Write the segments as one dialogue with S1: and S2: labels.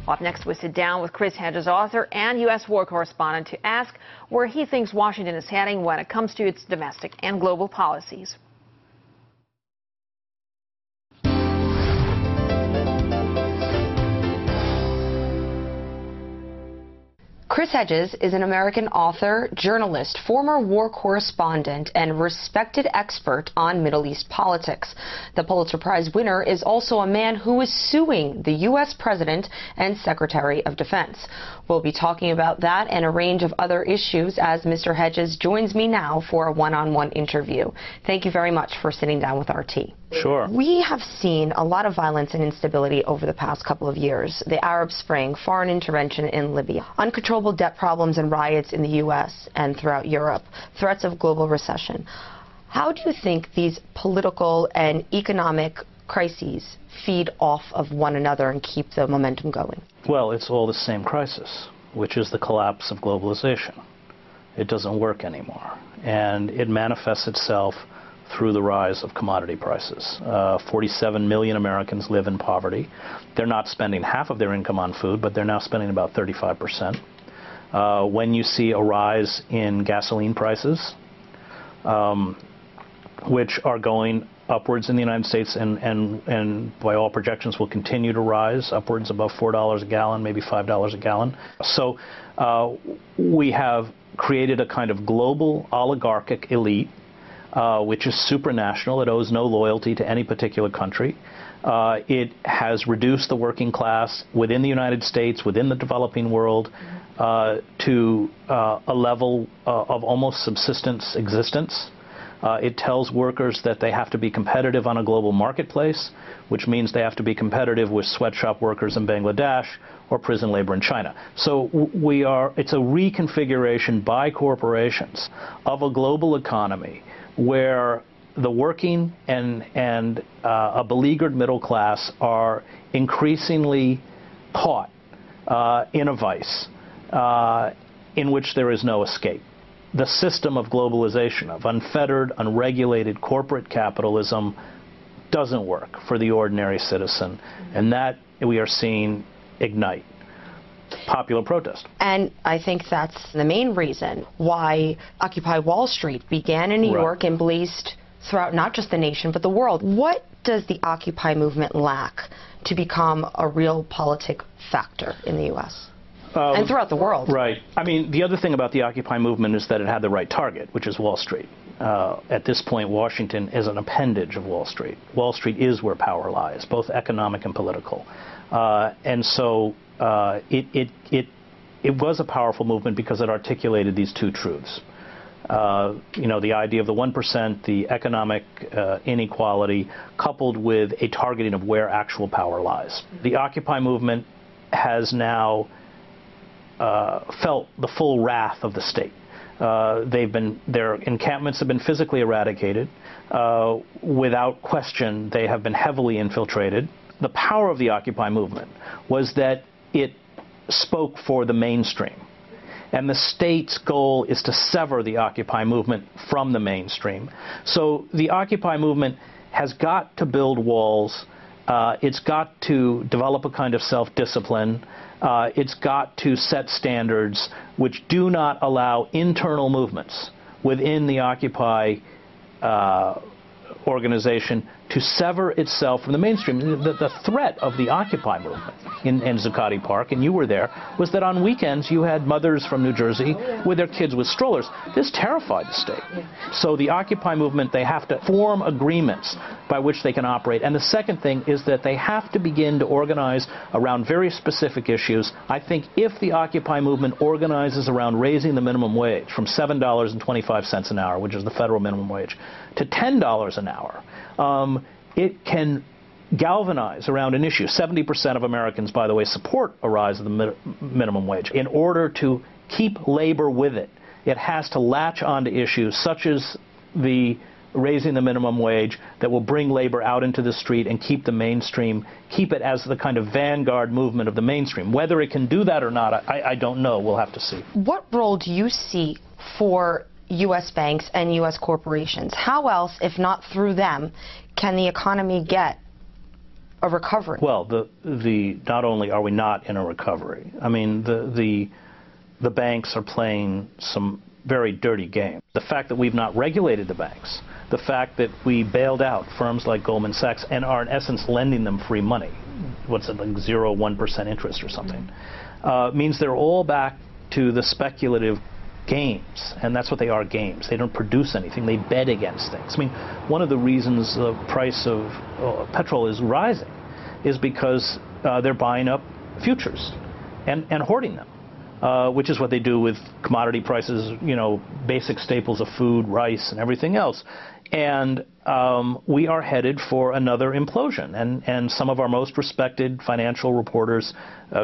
S1: Up next, we sit down with Chris Hedges, author and U.S. war correspondent, to ask where he thinks Washington is heading when it comes to its domestic and global policies.
S2: Chris Hedges is an American author, journalist, former war correspondent, and respected expert on Middle East politics. The Pulitzer Prize winner is also a man who is suing the U.S. President and Secretary of Defense. We'll be talking about that and a range of other issues as Mr. Hedges joins me now for a one-on-one interview. Thank you very much for sitting down with RT.
S3: Sure.
S2: We have seen a lot of violence and instability over the past couple of years. The Arab Spring, foreign intervention in Libya, uncontrollable debt problems and riots in the U.S. and throughout Europe, threats of global recession. How do you think these political and economic crises feed off of one another and keep the momentum going?
S3: Well, it's all the same crisis, which is the collapse of globalization. It doesn't work anymore, and it manifests itself through the rise of commodity prices. 47 million Americans live in poverty. They're not spending half of their income on food, but they're now spending about 35%. When you see a rise in gasoline prices, which are going upwards in the United States and by all projections will continue to rise upwards above $4 a gallon, maybe $5 a gallon. So we have created a kind of global oligarchic elite which is supranational. It owes no loyalty to any particular country. It has reduced the working class within the United States, within the developing world, to a level of almost subsistence existence. It tells workers that they have to be competitive on a global marketplace, which means they have to be competitive with sweatshop workers in Bangladesh or prison labor in China. So it's a reconfiguration by corporations of a global economy where the working and a beleaguered middle class are increasingly caught in a vice in which there is no escape. The system of globalization, of unfettered, unregulated corporate capitalism, doesn't work for the ordinary citizen, and that we are seeing ignite popular protest.
S2: And I think that's the main reason why Occupy Wall Street began in New York and blazed throughout not just the nation but the world. What does the Occupy movement lack to become a real politic factor in the U.S. and throughout the world?
S3: Right. I mean, the other thing about the Occupy movement is that it had the right target, which is Wall Street. At this point, Washington is an appendage of Wall Street. Wall Street is where power lies, both economic and political. And so it was a powerful movement because it articulated these two truths. The idea of the 1%, the economic inequality, coupled with a targeting of where actual power lies. The Occupy movement has now felt the full wrath of the state. Their encampments have been physically eradicated. Without question, they have been heavily infiltrated. The power of the Occupy movement was that it spoke for the mainstream. And the state's goal is to sever the Occupy movement from the mainstream. So the Occupy movement has got to build walls. It's got to develop a kind of self-discipline. It's got to set standards which do not allow internal movements within the Occupy organization to sever itself from the mainstream. The threat of the Occupy movement in Zuccotti Park, and you were there, was that on weekends you had mothers from New Jersey with their kids with strollers. This terrified the state. So the Occupy movement, they have to form agreements by which they can operate. And the second thing is that they have to begin to organize around very specific issues. I think if the Occupy movement organizes around raising the minimum wage from $7.25 an hour, which is the federal minimum wage, to $10 an hour, it can galvanize around an issue. 70% of Americans, by the way, support a rise of the minimum wage. In order to keep labor with it, it has to latch onto issues such as the raising the minimum wage that will bring labor out into the street and keep the mainstream, keep it as the kind of vanguard movement of the mainstream. Whether it can do that or not, I don't know. We'll have to see.
S2: What role do you see for U.S. banks and U.S. corporations? How else, if not through them, can the economy get a recovery?
S3: Well, not only are we not in a recovery, I mean, the banks are playing some very dirty games. The fact that we've not regulated the banks, the fact that we bailed out firms like Goldman Sachs and are in essence lending them free money, what's it, like 1% interest or something, means they're all back to the speculative games, and that's what they are, games. They don't produce anything. They bet against things. I mean, one of the reasons the price of petrol is rising is because they're buying up futures and hoarding them, which is what they do with commodity prices, you know, basic staples of food, rice, and everything else. And we are headed for another implosion. And some of our most respected financial reporters,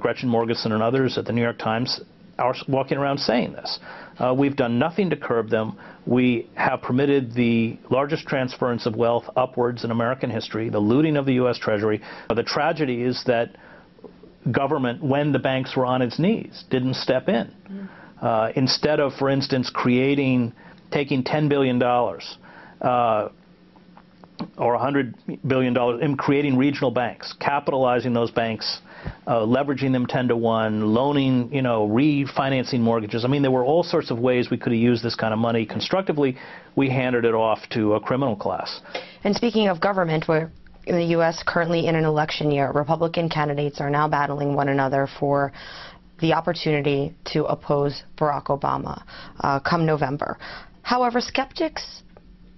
S3: Gretchen Morgenson and others at the New York Times, are walking around saying this. We've done nothing to curb them. We have permitted the largest transference of wealth upwards in American history, the looting of the US Treasury. The tragedy is that government, when the banks were on its knees, didn't step in. Instead of, for instance, taking $10 billion or $100 billion and creating regional banks, capitalizing those banks, leveraging them 10 to 1, loaning, you know, refinancing mortgages. I mean, there were all sorts of ways we could have used this kind of money constructively. We handed it off to a criminal class.
S2: And speaking of government, we're in the U.S. currently in an election year. Republican candidates are now battling one another for the opportunity to oppose Barack Obama come November. However, skeptics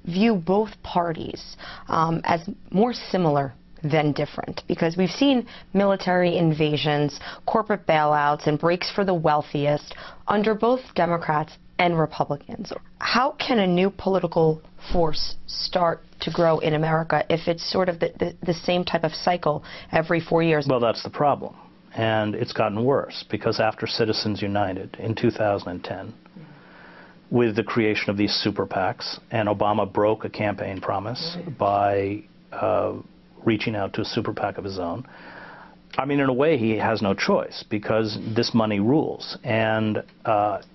S2: view both parties as more similar than different, because we've seen military invasions, corporate bailouts, and breaks for the wealthiest under both Democrats and Republicans. How can a new political force start to grow in America if it's sort of the same type of cycle every 4 years?
S3: Well, that's the problem. And it's gotten worse, because after Citizens United in 2010, with the creation of these super PACs, and Obama broke a campaign promise by reaching out to a super PAC of his own. I mean, in a way, he has no choice, because this money rules. And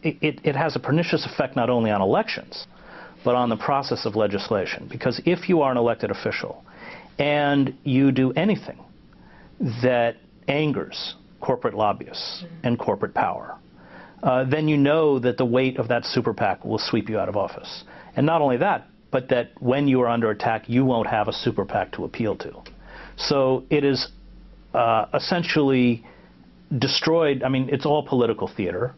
S3: it has a pernicious effect not only on elections, but on the process of legislation. Because if you are an elected official and you do anything that angers corporate lobbyists and corporate power, then you know that the weight of that super PAC will sweep you out of office. And not only that, but that when you are under attack, you won't have a super PAC to appeal to. So it is essentially destroyed. I mean, it's all political theater.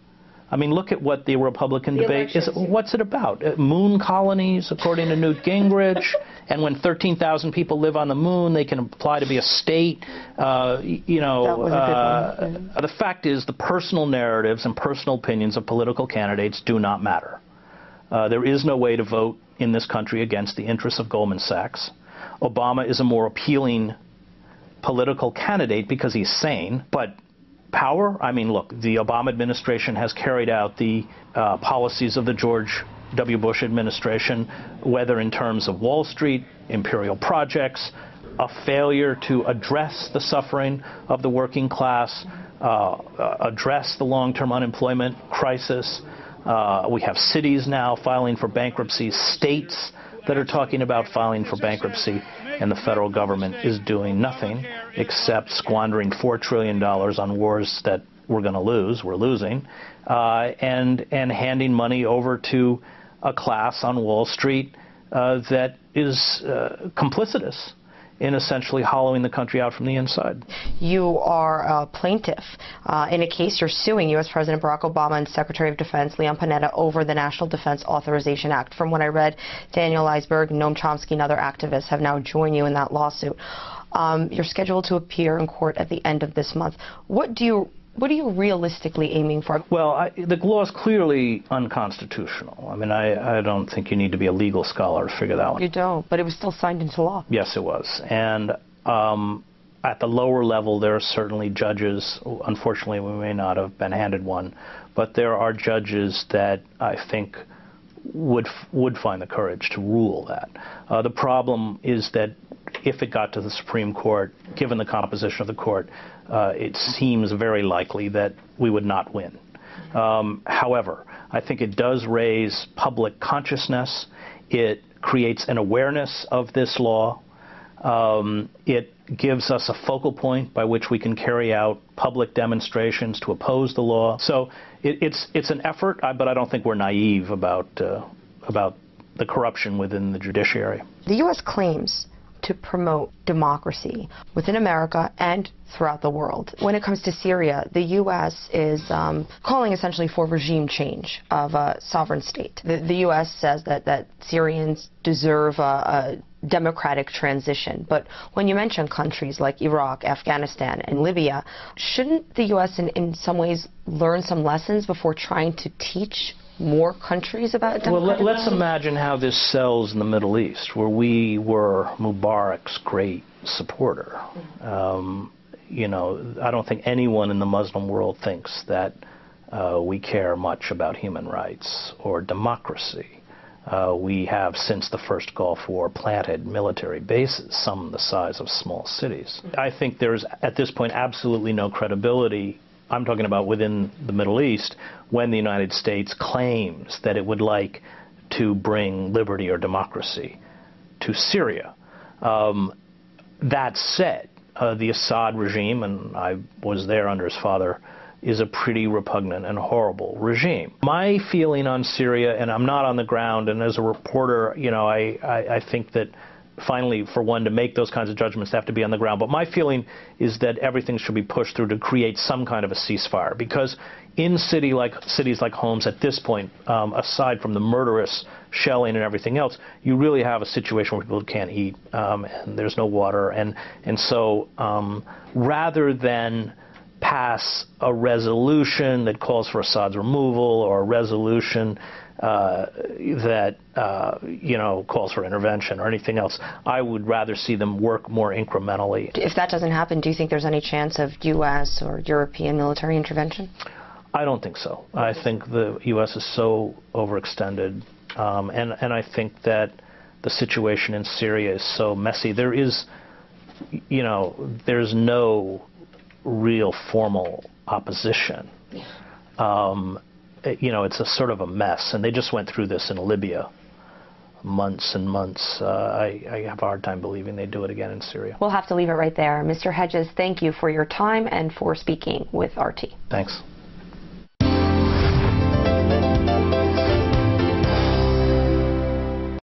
S3: I mean, look at what the Republican debate is. What's it about? Moon colonies, according to Newt Gingrich. And when 13,000 people live on the moon, they can apply to be a state. You know,
S2: that was a good one.
S3: The fact is, the personal narratives and personal opinions of political candidates do not matter. There is no way to vote in this country against the interests of Goldman Sachs. Obama is a more appealing political candidate because he's sane, but power, I mean, look, the Obama administration has carried out the policies of the George W. Bush administration, whether in terms of Wall Street, imperial projects, a failure to address the suffering of the working class, address the long-term unemployment crisis. We have cities now filing for bankruptcy, states that are talking about filing for bankruptcy, and the federal government is doing nothing except squandering $4 trillion on wars that we're going to lose, we're losing, and handing money over to a class on Wall Street that is complicitous in essentially hollowing the country out from the inside. You
S2: are a plaintiff in a case you're suing U.S. President Barack Obama and Secretary of Defense Leon Panetta over the National Defense Authorization Act. From what I read, Daniel Ellsberg, Noam Chomsky, and other activists have now joined you in that lawsuit. You're scheduled to appear in court at the end of this month. What are you realistically aiming for? Well,
S3: the law is clearly unconstitutional. I mean, I don't think you need to be a legal scholar to figure that one.
S2: You don't, but it was still signed into law.
S3: Yes, it was. And at the lower level, there are certainly judges. Unfortunately, we may not have been handed one, but there are judges that I think would find the courage to rule that. The problem is that if it got to the Supreme Court, given the composition of the court, it seems very likely that we would not win. However, I think it does raise public consciousness. It creates an awareness of this law. It gives us a focal point by which we can carry out public demonstrations to oppose the law. So it's an effort, but I don't think we're naive about the corruption within the judiciary.
S2: The U.S. claims to promote democracy within America and throughout the world. When it comes to Syria, the U.S. is calling essentially for regime change of a sovereign state. The U.S. says that Syrians deserve a democratic transition. But when you mention countries like Iraq, Afghanistan, and Libya, shouldn't the U.S. in some ways learn some lessons before trying to teach more countries about democratic
S3: Well, let's imagine how this sells in the Middle East, where we were Mubarak's great supporter. You know, I don't think anyone in the Muslim world thinks that we care much about human rights or democracy. We have, since the first Gulf War, planted military bases, some the size of small cities. I think there's, at this point, absolutely no credibility, I'm talking about within the Middle East, when the United States claims that it would like to bring liberty or democracy to Syria. That said, the Assad regime, and I was there under his father, is a pretty repugnant and horrible regime. My feeling on Syria, and I'm not on the ground, and as a reporter, you know, I think that finally, for one to make those kinds of judgments, they have to be on the ground. But my feeling is that everything should be pushed through to create some kind of a ceasefire, because in cities like Homs at this point, aside from the murderous shelling and everything else, you really have a situation where people can't eat and there's no water, and so rather than pass a resolution that calls for Assad's removal or a resolution that you know, calls for intervention or anything else, I would rather see them work more incrementally. If
S2: that doesn't happen, do you think there's any chance of U.S. or European military intervention?
S3: I don't think so. I think the U.S. is so overextended, and I think that the situation in Syria is so messy. There is, you know, there's no real formal opposition. You know, it's a sort of a mess, and they just went through this in Libya, months and months. I have a hard time believing they do it again in Syria.
S2: We'll have to leave it right there. Mr. Hedges, thank you for your time and for speaking with RT.
S3: Thanks.